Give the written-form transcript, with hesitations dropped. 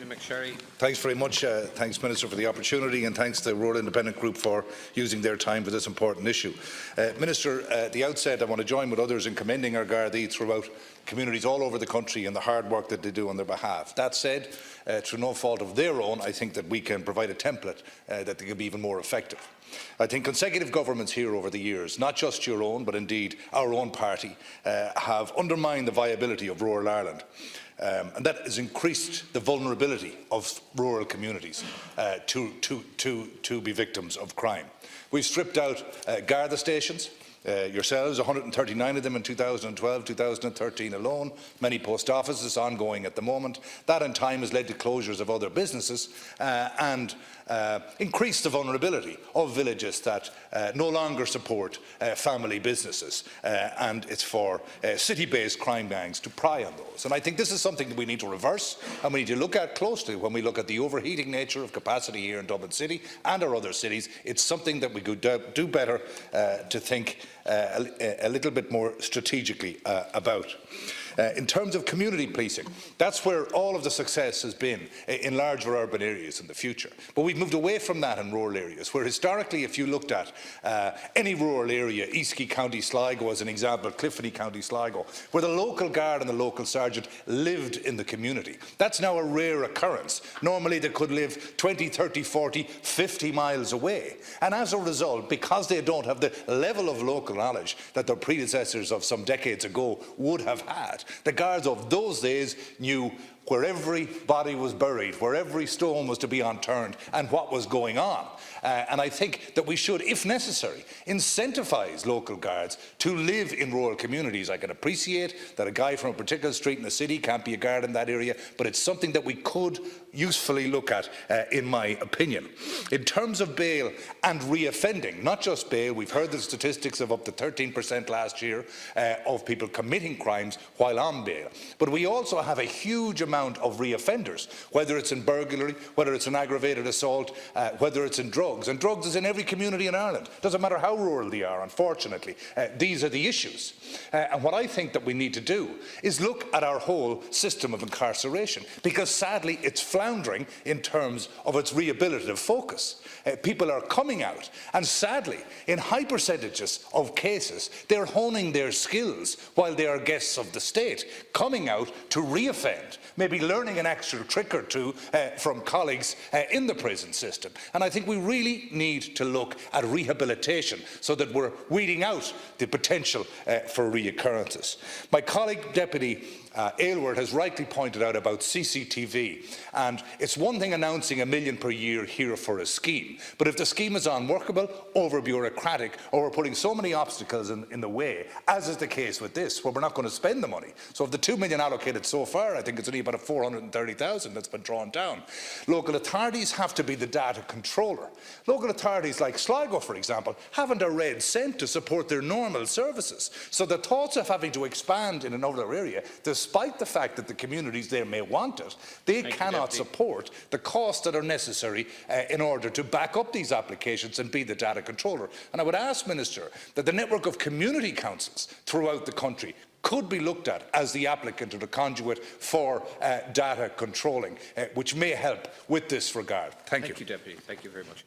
MacSharry. Thanks very much. Thanks, Minister, for the opportunity, and thanks to the Rural Independent Group for using their time for this important issue. Minister, at the outset, I want to join with others in commending our Gardaí throughout communities all over the country and the hard work that they do on their behalf. That said, through no fault of their own, I think that we can provide a template that they can be even more effective. I think consecutive governments here over the years, not just your own, but indeed our own party, have undermined the viability of rural Ireland. And that has increased the vulnerability of rural communities to be victims of crime. We've stripped out Garda stations, yourselves, 139 of them in 2012-2013 alone, many post offices ongoing at the moment. That in time has led to closures of other businesses and increased the vulnerability of villages that no longer support family businesses, and it's for city-based crime gangs to pry on those. And I think this is something that we need to reverse, and we need to look at closely when we look at the overheating nature of capacity here in Dublin City and our other cities. It's something that we could do better to think a little bit more strategically about. In terms of community policing, that's where all of the success has been in larger urban areas in the future. But we've moved away from that in rural areas, where historically, if you looked at any rural area, Eastleigh County Sligo as an example, Clifford County Sligo, where the local guard and the local sergeant lived in the community. That's now a rare occurrence. Normally they could live 20, 30, 40, 50 miles away. And as a result, because they don't have the level of local knowledge that their predecessors of some decades ago would have had, the guards of those days knew where every body was buried, where every stone was to be unturned, and what was going on. And I think that we should, if necessary, incentivise local guards to live in rural communities. I can appreciate that a guy from a particular street in the city can't be a guard in that area, but it's something that we could usefully look at, in my opinion. In terms of bail and reoffending, not just bail, we've heard the statistics of up to 13% last year of people committing crimes while on bail. But we also have a huge amount of reoffenders, whether it's in burglary, whether it's in aggravated assault, whether it's in drugs. And drugs is in every community in Ireland. Doesn't matter how rural they are, unfortunately. These are the issues. And what I think that we need to do is look at our whole system of incarceration, because sadly it's floundering in terms of its rehabilitative focus. People are coming out, and sadly, in high percentages of cases, they're honing their skills while they are guests of the state, coming out to reoffend, maybe learning an extra trick or two from colleagues in the prison system. And I think we really need to look at rehabilitation so that we're weeding out the potential for reoccurrences. My colleague, Deputy Aylward, has rightly pointed out about CCTV, and it's one thing announcing $1 million per year here for a scheme, but if the scheme is unworkable, over-bureaucratic, or we're putting so many obstacles in the way, as is the case with this, where we're not going to spend the money. So of the $2 million allocated so far, I think it's only about a 430,000 that's been drawn down. Local authorities have to be the data controller. Local authorities like Sligo, for example, haven't a red cent to support their normal services. So the thoughts of having to expand in another area, despite the fact that the communities there may want it, they cannot support the costs that are necessary in order to back up these applications and be the data controller. And I would ask, Minister, that the network of community councils throughout the country could be looked at as the applicant or the conduit for data controlling, which may help with this regard. Thank you. Thank you, Deputy. Thank you very much.